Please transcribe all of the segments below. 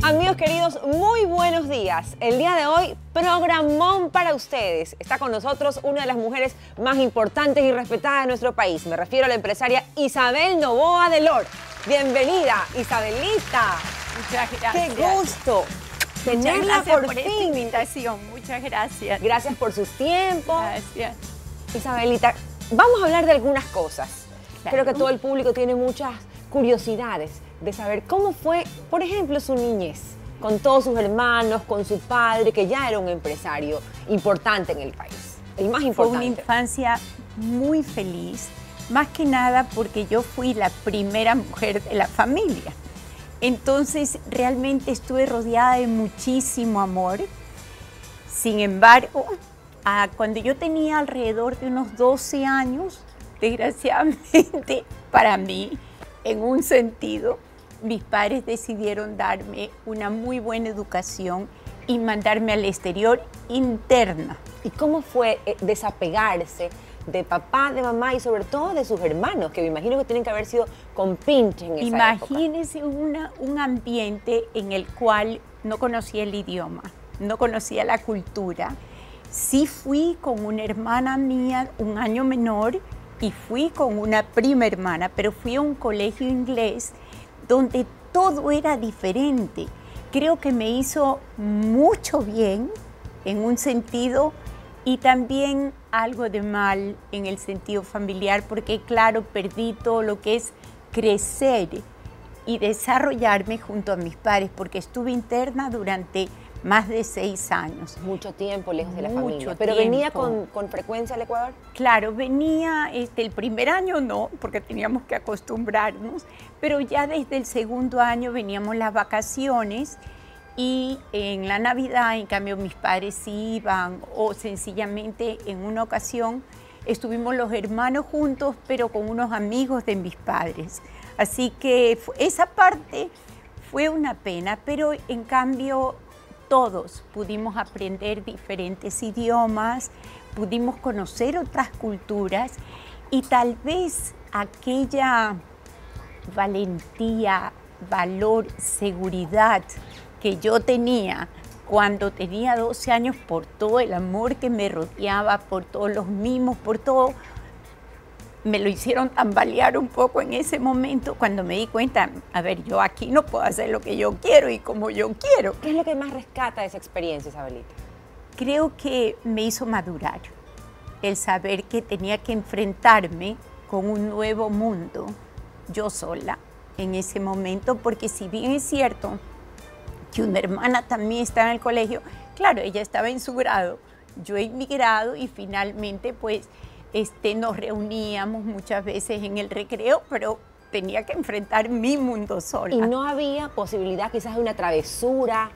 Amigos queridos, muy buenos días. El día de hoy, programón para ustedes. Está con nosotros una de las mujeres más importantes y respetadas de nuestro país. Me refiero a la empresaria Isabel Noboa Delort. Bienvenida, Isabelita. Muchas gracias. ¡Qué gusto! Tenerla por esta fin. invitación. Muchas gracias. Gracias por sus tiempos. Gracias. Isabelita, vamos a hablar de algunas cosas. Claro. Creo que todo el público tiene muchas curiosidades de saber cómo fue, por ejemplo, su niñez, con todos sus hermanos, con su padre, que ya era un empresario importante en el país, el más Fue importante. una infancia muy feliz, más que nada porque yo fui la primera mujer de la familia. Entonces, realmente estuve rodeada de muchísimo amor. Sin embargo, cuando yo tenía alrededor de unos 12 años, desgraciadamente para mí, en un sentido, mis padres decidieron darme una muy buena educación y mandarme al exterior interna. ¿Y cómo fue desapegarse de papá, de mamá y sobre todo de sus hermanos, que me imagino que tienen que haber sido compinches en esa época? Imagínense un ambiente en el cual no conocía el idioma, no conocía la cultura. Sí fui con una hermana mía, un año menor, y fui con una prima hermana, pero fui a un colegio inglés donde todo era diferente. Creo que me hizo mucho bien en un sentido y también algo de mal en el sentido familiar, porque claro, perdí todo lo que es crecer y desarrollarme junto a mis padres, porque estuve interna durante más de 6 años. Mucho tiempo lejos de la Mucho familia. ¿Pero tiempo. venía con frecuencia al Ecuador? Claro, venía el primer año no, porque teníamos que acostumbrarnos, pero ya desde el segundo año veníamos las vacaciones y en la Navidad, en cambio, mis padres iban o sencillamente en una ocasión estuvimos los hermanos juntos, pero con unos amigos de mis padres. Así que esa parte fue una pena, pero en cambio todos pudimos aprender diferentes idiomas, pudimos conocer otras culturas y tal vez aquella valentía, valor, seguridad que yo tenía cuando tenía 12 años por todo el amor que me rodeaba, por todos los mimos, por todo, me lo hicieron tambalear un poco en ese momento cuando me di cuenta, a ver, yo aquí no puedo hacer lo que yo quiero y como yo quiero. ¿Qué es lo que más rescata de esa experiencia, Isabelita? Creo que me hizo madurar el saber que tenía que enfrentarme con un nuevo mundo, yo sola, en ese momento, porque si bien es cierto que una hermana también estaba en el colegio, claro, ella estaba en su grado, yo en mi grado y finalmente pues nos reuníamos muchas veces en el recreo, pero tenía que enfrentar mi mundo sola. ¿Y no había posibilidad quizás de una travesura?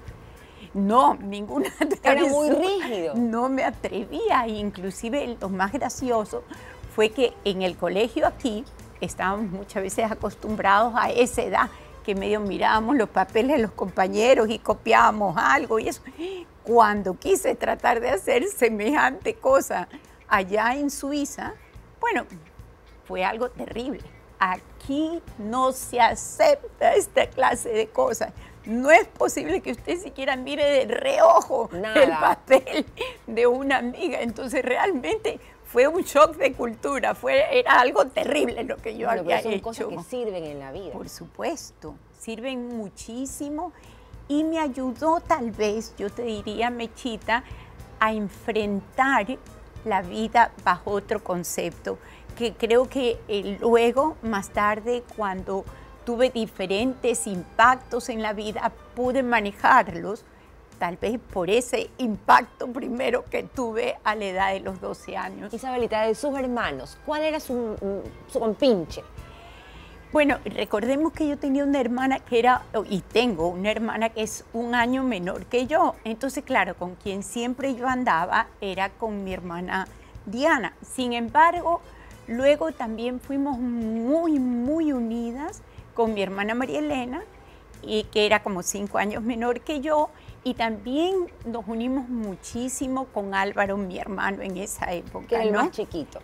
No, ninguna travesura. Era muy rígido. No me atrevía, inclusive lo más gracioso fue que en el colegio aquí estábamos muchas veces acostumbrados a esa edad, que medio mirábamos los papeles de los compañeros y copiábamos algo y eso. Cuando quise tratar de hacer semejante cosa allá en Suiza, bueno, fue algo terrible. Aquí no se acepta esta clase de cosas. No es posible que usted siquiera mire de reojo el papel de una amiga. Entonces realmente fue un shock de cultura, era algo terrible lo que yo había hecho. Son cosas que sirven en la vida. Por supuesto, sirven muchísimo y me ayudó tal vez, yo te diría, Mechita, a enfrentar la vida bajo otro concepto, que creo que luego, más tarde, cuando tuve diferentes impactos en la vida, pude manejarlos, tal vez por ese impacto primero que tuve a la edad de los 12 años. Isabelita, de sus hermanos, ¿cuál era su compinche? Bueno, recordemos que yo tenía una hermana que era, y tengo una hermana que es un año menor que yo. Entonces, claro, con quien siempre yo andaba era con mi hermana Diana. Sin embargo, luego también fuimos muy, muy unidas con mi hermana María Elena, y que era como 5 años menor que yo. Y también nos unimos muchísimo con Álvaro, mi hermano, en esa época. Que era el ¿no? más chiquito.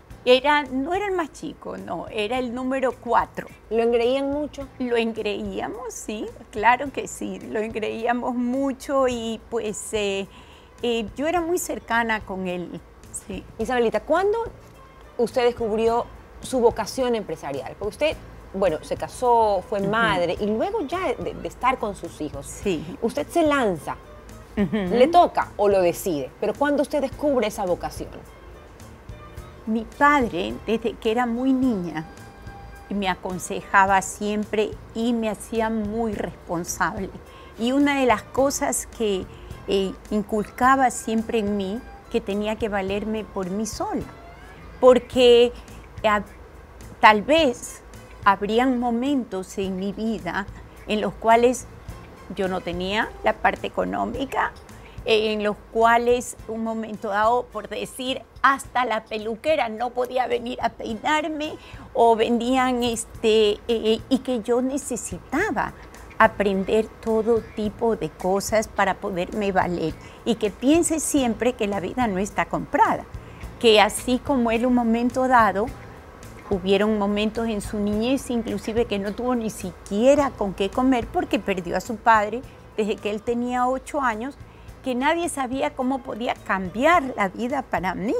No era el más chico, no, era el número 4. ¿Lo engreían mucho? Lo engreíamos, sí, claro que sí, lo engreíamos mucho y pues yo era muy cercana con él, sí. Isabelita, ¿cuándo usted descubrió su vocación empresarial? Porque usted, bueno, se casó, fue madre y luego ya de estar con sus hijos, sí, usted se lanza, le toca o lo decide, pero ¿cuándo usted descubre esa vocación? Mi padre, desde que era muy niña, me aconsejaba siempre y me hacía muy responsable. Y una de las cosas que inculcaba siempre en mí, que tenía que valerme por mí sola. Porque tal vez habrían momentos en mi vida en los cuales yo no tenía la parte económica, en los cuales un momento dado, por decir, hasta la peluquera no podía venir a peinarme o vendían y que yo necesitaba aprender todo tipo de cosas para poderme valer y que piense siempre que la vida no está comprada, que así como él un momento dado, hubieron momentos en su niñez inclusive que no tuvo ni siquiera con qué comer porque perdió a su padre desde que él tenía 8 años, que nadie sabía cómo podía cambiar la vida para mí.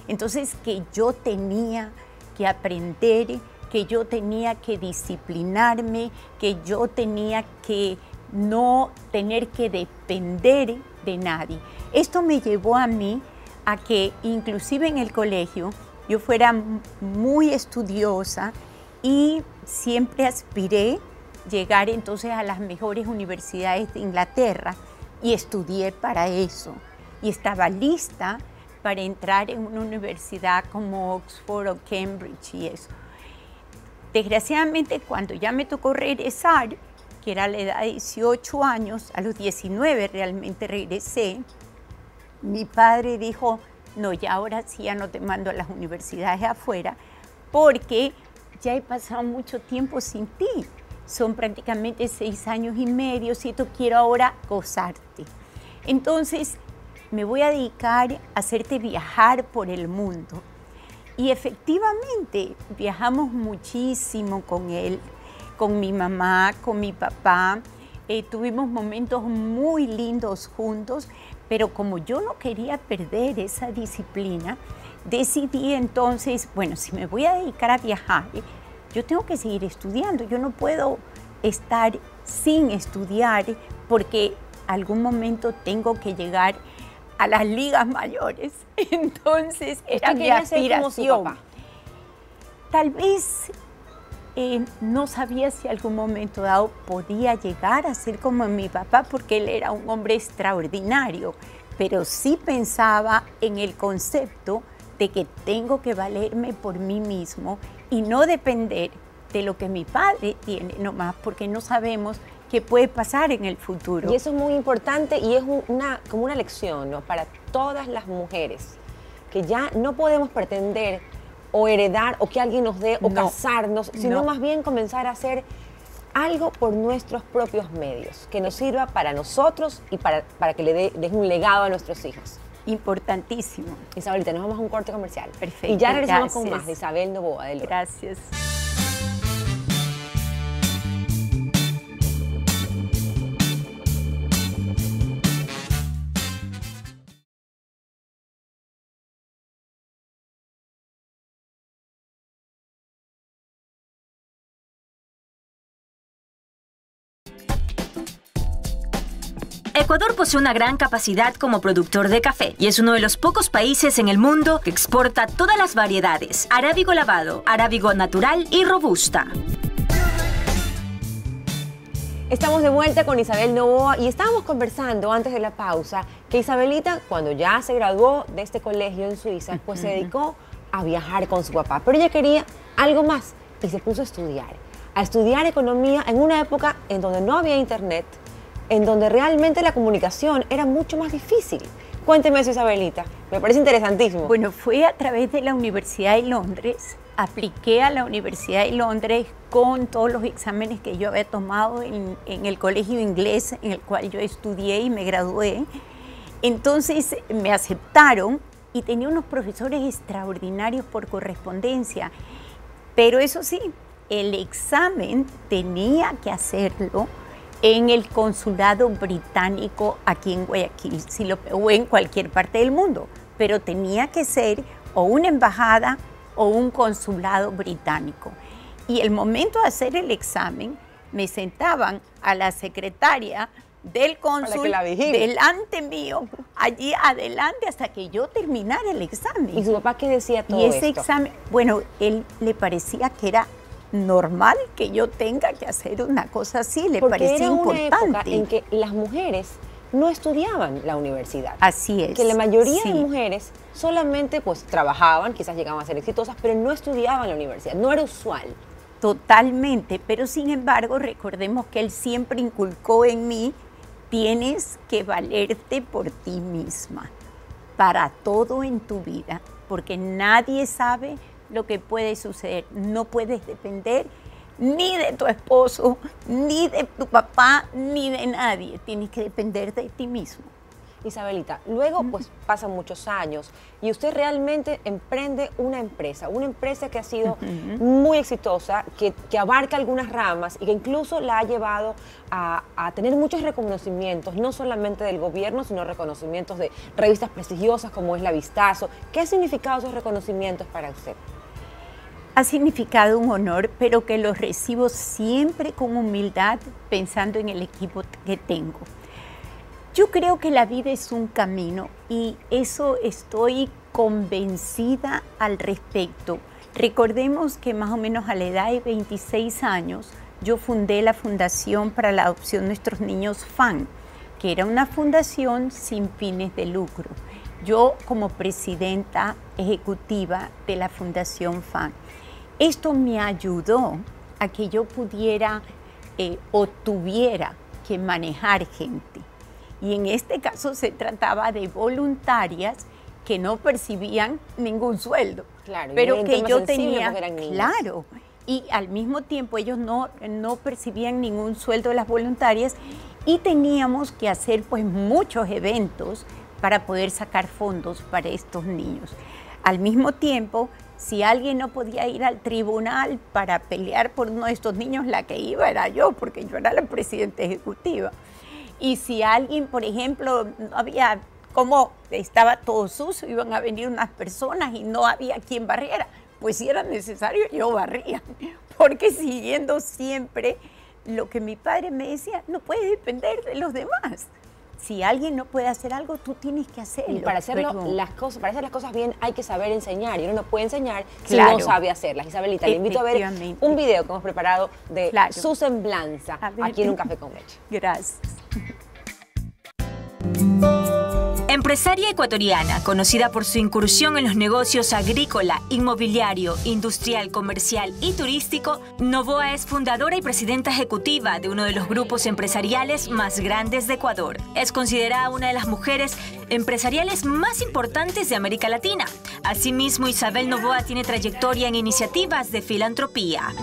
Entonces, que yo tenía que aprender, que yo tenía que disciplinarme, que yo tenía que no tener que depender de nadie. Esto me llevó a mí a que inclusive en el colegio yo fuera muy estudiosa y siempre aspiré llegar entonces a las mejores universidades de Inglaterra. Y estudié para eso. Y estaba lista para entrar en una universidad como Oxford o Cambridge y eso. Desgraciadamente, cuando ya me tocó regresar, que era a la edad de 18 años, a los 19 realmente regresé, mi padre dijo, no, ya ahora sí ya no te mando a las universidades afuera, porque ya he pasado mucho tiempo sin ti. Son prácticamente 6 años y medio, si tú quiero ahora gozarte. Entonces, me voy a dedicar a hacerte viajar por el mundo. Y efectivamente, viajamos muchísimo con él, con mi mamá, con mi papá. Tuvimos momentos muy lindos juntos, pero como yo no quería perder esa disciplina, decidí entonces, bueno, si me voy a dedicar a viajar, yo tengo que seguir estudiando, yo no puedo estar sin estudiar porque algún momento tengo que llegar a las ligas mayores. Entonces era mi aspiración. Tal vez no sabía si algún momento dado podía llegar a ser como mi papá porque él era un hombre extraordinario, pero sí pensaba en el concepto de que tengo que valerme por mí mismo y no depender de lo que mi padre tiene nomás, porque no sabemos qué puede pasar en el futuro. Y eso es muy importante y es como una lección, ¿no? Para todas las mujeres, que ya no podemos pretender o heredar o que alguien nos dé o casarnos, sino más bien comenzar a hacer algo por nuestros propios medios, que nos sirva para nosotros y para que le deje un legado a nuestros hijos. Importantísimo. Isabelita, nos vamos a un corte comercial. Perfecto. Y ya regresamos con más de Isabel Noboa de Lora. Gracias. Ecuador posee una gran capacidad como productor de café y es uno de los pocos países en el mundo que exporta todas las variedades: arábigo lavado, arábigo natural y robusta. Estamos de vuelta con Isabel Noboa y estábamos conversando antes de la pausa que Isabelita, cuando ya se graduó de este colegio en Suiza, pues se dedicó a viajar con su papá. Pero ella quería algo más y se puso a estudiar economía en una época en donde no había internet, en donde realmente la comunicación era mucho más difícil. Cuénteme eso, Isabelita, me parece interesantísimo. Bueno, fue a través de la Universidad de Londres, apliqué a la Universidad de Londres con todos los exámenes que yo había tomado en el colegio inglés en el cual yo estudié y me gradué. Entonces me aceptaron y tenía unos profesores extraordinarios por correspondencia. Pero eso sí, el examen tenía que hacerlo en el consulado británico aquí en Guayaquil, o en cualquier parte del mundo, pero tenía que ser o una embajada o un consulado británico. Y el momento de hacer el examen, me sentaban a la secretaria del cónsul delante mío, allí adelante hasta que yo terminara el examen. ¿Y su papá qué decía todo esto? Y ese esto? examen, bueno, él le parecía que era normal que yo tenga que hacer una cosa así, le parecía importante. Era una época en que las mujeres no estudiaban la universidad. Así es. Que la mayoría de mujeres solamente pues trabajaban, quizás llegaban a ser exitosas, pero no estudiaban la universidad, no era usual. Totalmente, pero sin embargo recordemos que él siempre inculcó en mí: tienes que valerte por ti misma, para todo en tu vida, porque nadie sabe lo que puede suceder. No puedes depender ni de tu esposo, ni de tu papá, ni de nadie. Tienes que depender de ti mismo. Isabelita, luego pues pasan muchos años y usted realmente emprende una empresa que ha sido muy exitosa, que abarca algunas ramas y que incluso la ha llevado a tener muchos reconocimientos, no solamente del gobierno, sino reconocimientos de revistas prestigiosas como es La Vistazo. ¿Qué ha significado esos reconocimientos para usted? Ha significado un honor, pero que los recibo siempre con humildad, pensando en el equipo que tengo. Yo creo que la vida es un camino y eso estoy convencida al respecto. Recordemos que más o menos a la edad de 26 años yo fundé la Fundación para la Adopción de Nuestros Niños FAN, que era una fundación sin fines de lucro. Yo como presidenta ejecutiva de la Fundación FAN. Esto me ayudó a que yo pudiera o tuviera que manejar gente. Y en este caso se trataba de voluntarias que no percibían ningún sueldo. Claro, pero que yo tenía, claro, y al mismo tiempo ellos no percibían ningún sueldo de las voluntarias y teníamos que hacer pues muchos eventos para poder sacar fondos para estos niños. Al mismo tiempo, si alguien no podía ir al tribunal para pelear por uno de estos niños, la que iba era yo, porque yo era la presidenta ejecutiva. Y si alguien, por ejemplo, no había, como estaba todo sucio, iban a venir unas personas y no había quien barriera, pues si era necesario yo barría, porque siguiendo siempre lo que mi padre me decía, no puedes depender de los demás. Si alguien no puede hacer algo, tú tienes que hacerlo. Y para hacer las cosas bien hay que saber enseñar, y uno no puede enseñar si no sabe hacerlas. Isabelita, le invito a ver un video que hemos preparado de su semblanza aquí en Un Café con Leche. Gracias. Empresaria ecuatoriana, conocida por su incursión en los negocios agrícola, inmobiliario, industrial, comercial y turístico, Novoa es fundadora y presidenta ejecutiva de uno de los grupos empresariales más grandes de Ecuador. Es considerada una de las mujeres empresariales más importantes de América Latina. Asimismo, Isabel Novoa tiene trayectoria en iniciativas de filantropía.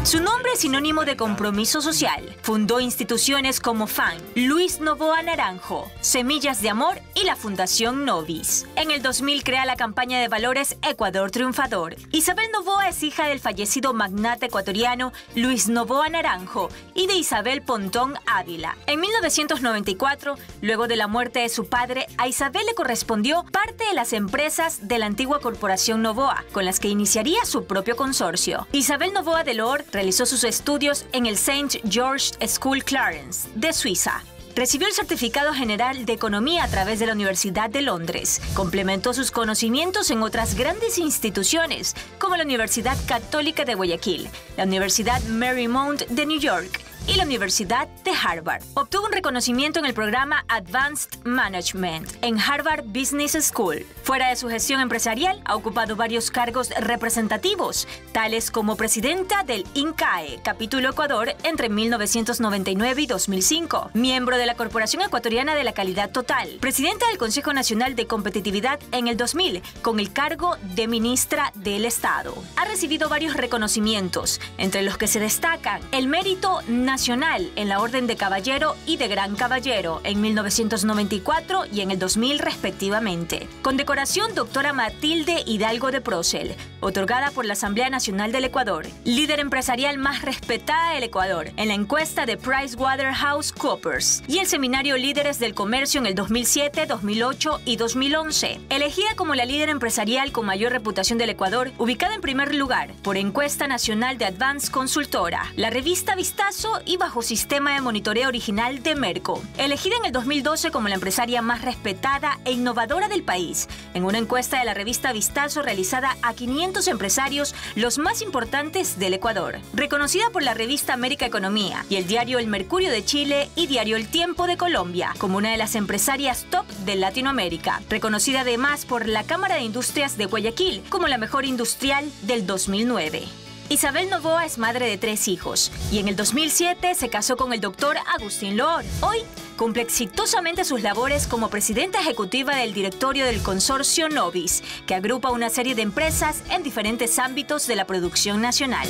Su nombre es sinónimo de compromiso social. Fundó instituciones como FAN, Luis Novoa Naranjo, Semillas de Amor y la Fundación Novis. En el 2000 crea la campaña de valores Ecuador Triunfador. Isabel Novoa es hija del fallecido magnate ecuatoriano Luis Novoa Naranjo y de Isabel Pontón Ávila. En 1994, luego de la muerte de su padre, a Isabel le correspondió parte de las empresas de la antigua corporación Novoa, con las que iniciaría su propio consorcio. Isabel Novoa Delors realizó sus estudios en el St. George School Clarence, de Suiza. Recibió el certificado general de Economía a través de la Universidad de Londres. Complementó sus conocimientos en otras grandes instituciones, como la Universidad Católica de Guayaquil, la Universidad Marymount de New York y la Universidad de Harvard. Obtuvo un reconocimiento en el programa Advanced Management en Harvard Business School. Fuera de su gestión empresarial, ha ocupado varios cargos representativos, tales como presidenta del INCAE, capítulo Ecuador, entre 1999 y 2005, miembro de la Corporación Ecuatoriana de la Calidad Total, presidenta del Consejo Nacional de Competitividad en el 2000, con el cargo de ministra del Estado. Ha recibido varios reconocimientos, entre los que se destacan el Mérito nacional en la Orden de Caballero y de Gran Caballero en 1994 y en el 2000 respectivamente. Condecoración Doctora Matilde Hidalgo de Procel, otorgada por la Asamblea Nacional del Ecuador. Líder empresarial más respetada del Ecuador en la encuesta de PricewaterhouseCoopers. Y el seminario Líderes del Comercio en el 2007, 2008 y 2011. Elegida como la líder empresarial con mayor reputación del Ecuador, ubicada en primer lugar por Encuesta Nacional de Advance Consultora, la revista Vistazo y bajo sistema de monitoreo original de Merco. Elegida en el 2012 como la empresaria más respetada e innovadora del país, en una encuesta de la revista Vistazo realizada a 500 empresarios, los más importantes del Ecuador. Reconocida por la revista América Economía y el diario El Mercurio de Chile y diario El Tiempo de Colombia, como una de las empresarias top de Latinoamérica. Reconocida además por la Cámara de Industrias de Guayaquil como la mejor industrial del 2009. Isabel Noboa es madre de 3 hijos y en el 2007 se casó con el doctor Agustín Loor. Hoy cumple exitosamente sus labores como presidenta ejecutiva del directorio del consorcio Novis, que agrupa una serie de empresas en diferentes ámbitos de la producción nacional.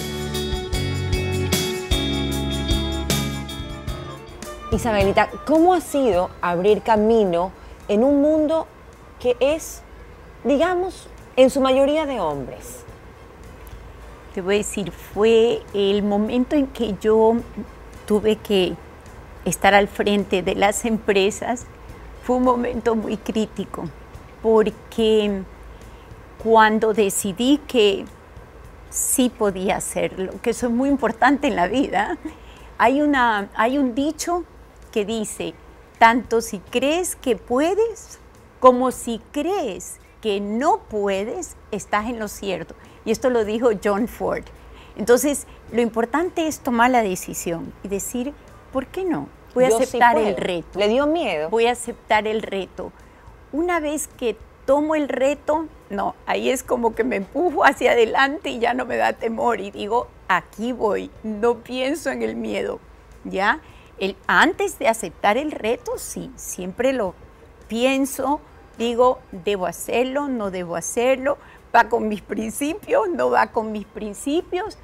Isabelita, ¿cómo ha sido abrir camino en un mundo que es, digamos, en su mayoría de hombres? Te voy a decir, fue el momento en que yo tuve que estar al frente de las empresas, fue un momento muy crítico, porque cuando decidí que sí podía hacerlo, que eso es muy importante en la vida, hay un dicho que dice, tanto si crees que puedes, como si crees que no puedes, estás en lo cierto. Y esto lo dijo John Ford. Entonces, lo importante es tomar la decisión y decir, ¿por qué no? Voy a aceptar el reto. ¿Le dio miedo? Voy a aceptar el reto. Una vez que tomo el reto, no, ahí es como que me empujo hacia adelante y ya no me da temor. Y digo, aquí voy, no pienso en el miedo, ¿ya? Antes de aceptar el reto, sí, siempre lo pienso, digo, ¿debo hacerlo? ¿No debo hacerlo? ¿Va con mis principios? ¿No va con mis principios?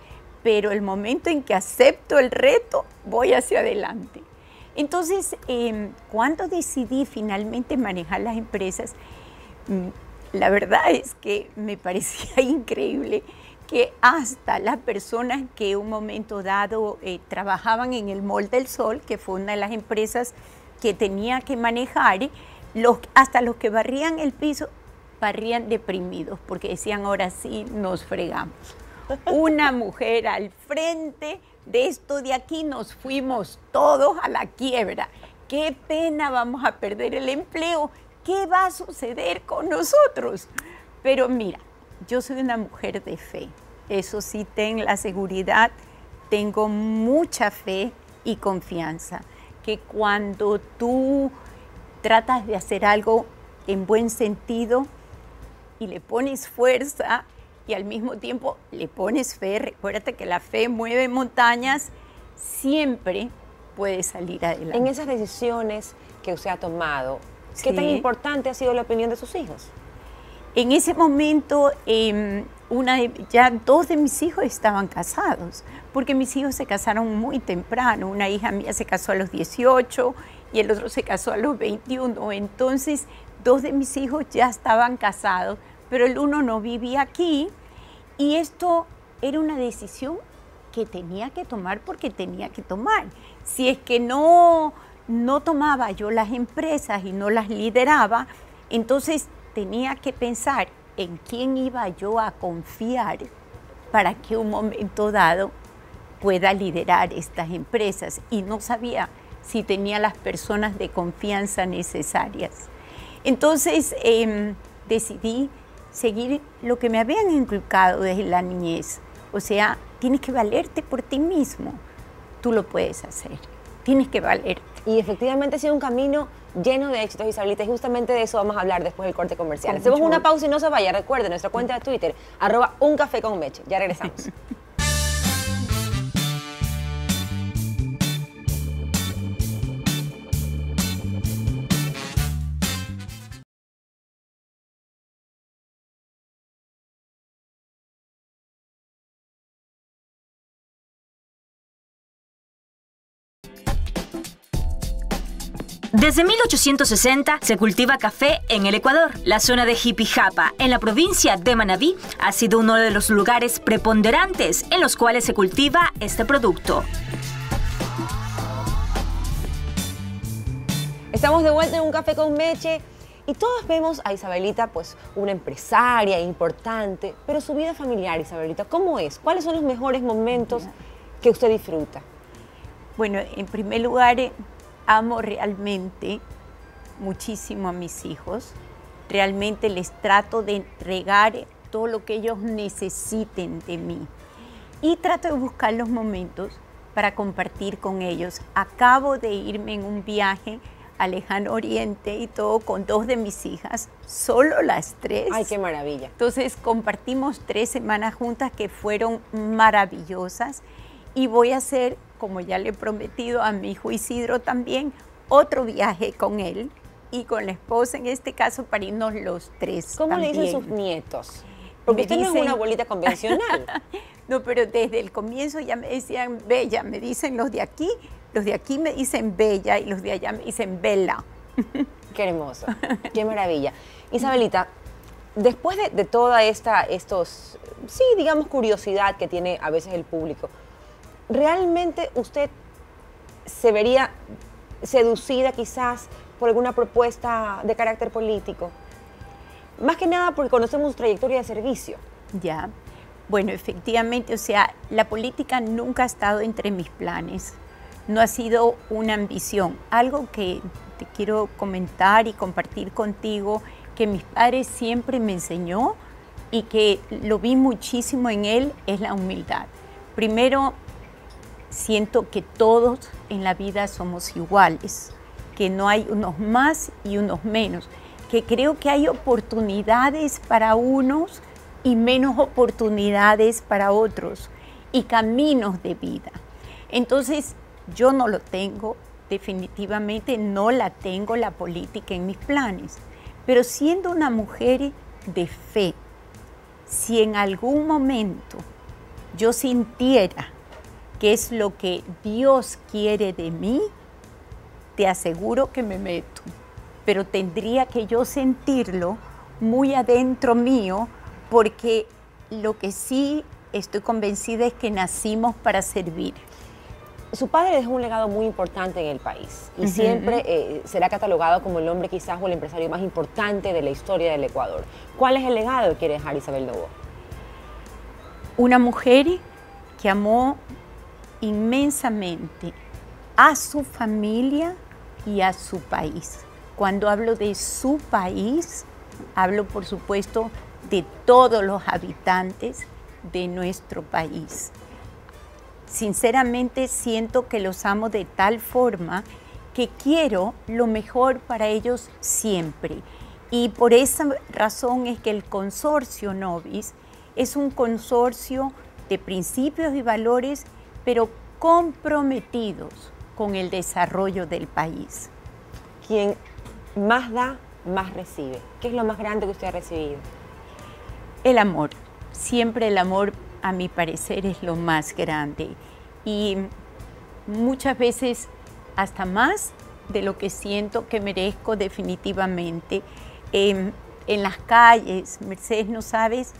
Pero el momento en que acepto el reto, voy hacia adelante. Entonces, cuando decidí finalmente manejar las empresas, la verdad es que me parecía increíble que hasta las personas que en un momento dado trabajaban en el Mall del Sol, que fue una de las empresas que tenía que manejar, hasta los que barrían el piso, barrían deprimidos, porque decían, ahora sí nos fregamos. Una mujer al frente de esto de aquí, nos fuimos todos a la quiebra. Qué pena, vamos a perder el empleo. ¿Qué va a suceder con nosotros? Pero mira, yo soy una mujer de fe. Eso sí, ten la seguridad, tengo mucha fe y confianza, que cuando tú tratas de hacer algo en buen sentido y le pones fuerza y al mismo tiempo le pones fe, recuérdate que la fe mueve montañas, siempre puedes salir adelante. En esas decisiones que usted ha tomado, ¿qué Sí. tan importante ha sido la opinión de sus hijos? En ese momento, ya 2 de mis hijos estaban casados, porque mis hijos se casaron muy temprano. Una hija mía se casó a los 18 y el otro se casó a los 21. Entonces, 2 de mis hijos ya estaban casados, pero el uno no vivía aquí. Y esto era una decisión que tenía que tomar porque tenía que tomar. Si es que no tomaba yo las empresas y no las lideraba, entonces tenía que pensar en quién iba yo a confiar para que un momento dado pueda liderar estas empresas. Y no sabía si tenía las personas de confianza necesarias. Entonces decidí seguir lo que me habían inculcado desde la niñez. O sea, tienes que valerte por ti mismo. Tú lo puedes hacer. Tienes que valerte. Y efectivamente ha sido un camino lleno de éxitos, Isabelita, y justamente de eso vamos a hablar después del corte comercial. Con Hacemos mucho una gusto. pausa y no se vaya. Recuerde nuestra cuenta de Twitter, @uncafeconmeche. Ya regresamos. Desde 1860 se cultiva café en el Ecuador. La zona de Jipijapa, en la provincia de Manabí, ha sido uno de los lugares preponderantes en los cuales se cultiva este producto. Estamos de vuelta en Un Café con Meche y todos vemos a Isabelita, pues, una empresaria importante, pero su vida familiar, Isabelita, ¿cómo es? ¿Cuáles son los mejores momentos que usted disfruta? Bueno, en primer lugar, amo realmente muchísimo a mis hijos. Realmente les trato de entregar todo lo que ellos necesiten de mí. Y trato de buscar los momentos para compartir con ellos. Acabo de irme en un viaje al Lejano Oriente y todo con 2 de mis hijas, solo las 3. ¡Ay, qué maravilla! Entonces compartimos 3 semanas juntas que fueron maravillosas y voy a hacer, como ya le he prometido a mi hijo Isidro también, otro viaje con él y con la esposa en este caso para irnos los 3 ¿Cómo también. le dicen sus nietos? Porque usted no es una abuelita convencional. No, pero desde el comienzo ya me decían Bella, me dicen los de aquí me dicen Bella y los de allá me dicen Bella. Qué hermoso, qué maravilla. Isabelita, después de toda sí, digamos, curiosidad que tiene a veces el público, ¿realmente usted se vería seducida quizás por alguna propuesta de carácter político? Más que nada porque conocemos su trayectoria de servicio. Ya, bueno, efectivamente, o sea, la política nunca ha estado entre mis planes. No ha sido una ambición. Algo que te quiero comentar y compartir contigo, que mis padres siempre me enseñó y que lo vi muchísimo en él, es la humildad. Primero, siento que todos en la vida somos iguales, que no hay unos más y unos menos, que creo que hay oportunidades para unos y menos oportunidades para otros y caminos de vida. Entonces, yo no lo tengo, definitivamente no la tengo la política en mis planes, pero siendo una mujer de fe, si en algún momento yo sintiera que es lo que Dios quiere de mí, te aseguro que me meto, pero tendría que yo sentirlo muy adentro mío, porque lo que sí estoy convencida es que nacimos para servir. Su padre dejó un legado muy importante en el país y siempre será catalogado como el hombre quizás o el empresario más importante de la historia del Ecuador. ¿Cuál es el legado que quiere dejar Isabel Noboa? Una mujer que amó inmensamente a su familia y a su país. Cuando hablo de su país, hablo por supuesto de todos los habitantes de nuestro país. Sinceramente siento que los amo de tal forma que quiero lo mejor para ellos siempre. Y por esa razón es que el Consorcio Novis es un consorcio de principios y valores, pero comprometidos con el desarrollo del país. Quien más da, más recibe. ¿Qué es lo más grande que usted ha recibido? El amor. Siempre el amor, a mi parecer, es lo más grande. Y muchas veces hasta más de lo que siento que merezco definitivamente. En las calles, Mercedes, no sabes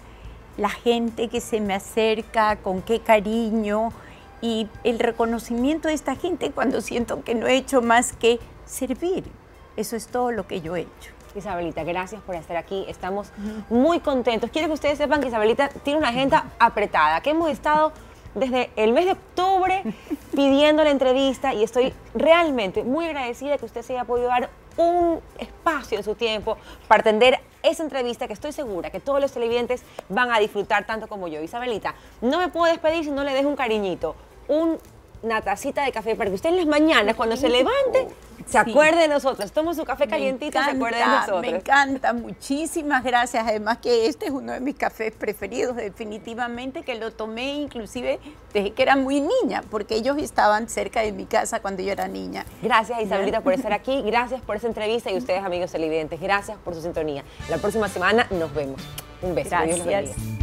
la gente que se me acerca, con qué cariño y el reconocimiento de esta gente cuando siento que no he hecho más que servir. Eso es todo lo que yo he hecho. Isabelita, gracias por estar aquí. Estamos muy contentos. Quiero que ustedes sepan que Isabelita tiene una agenda apretada, que hemos estado desde el mes de octubre pidiendo la entrevista y estoy realmente muy agradecida que usted se haya podido dar un espacio en su tiempo para atender esa entrevista que estoy segura que todos los televidentes van a disfrutar tanto como yo. Isabelita, no me puedo despedir si no le dejo un cariñito, una tacita de café para que usted en las mañanas cuando se levante se acuerde de nosotros. Toma su café calientito y se acuerde de nosotros. Me encanta, muchísimas gracias. Además que este es uno de mis cafés preferidos, definitivamente, que lo tomé inclusive desde que era muy niña, porque ellos estaban cerca de mi casa cuando yo era niña. Gracias, Isabelita, por estar aquí. Gracias por esa entrevista y ustedes, amigos televidentes, gracias por su sintonía. La próxima semana nos vemos. Un beso. Gracias. Dios los bendiga.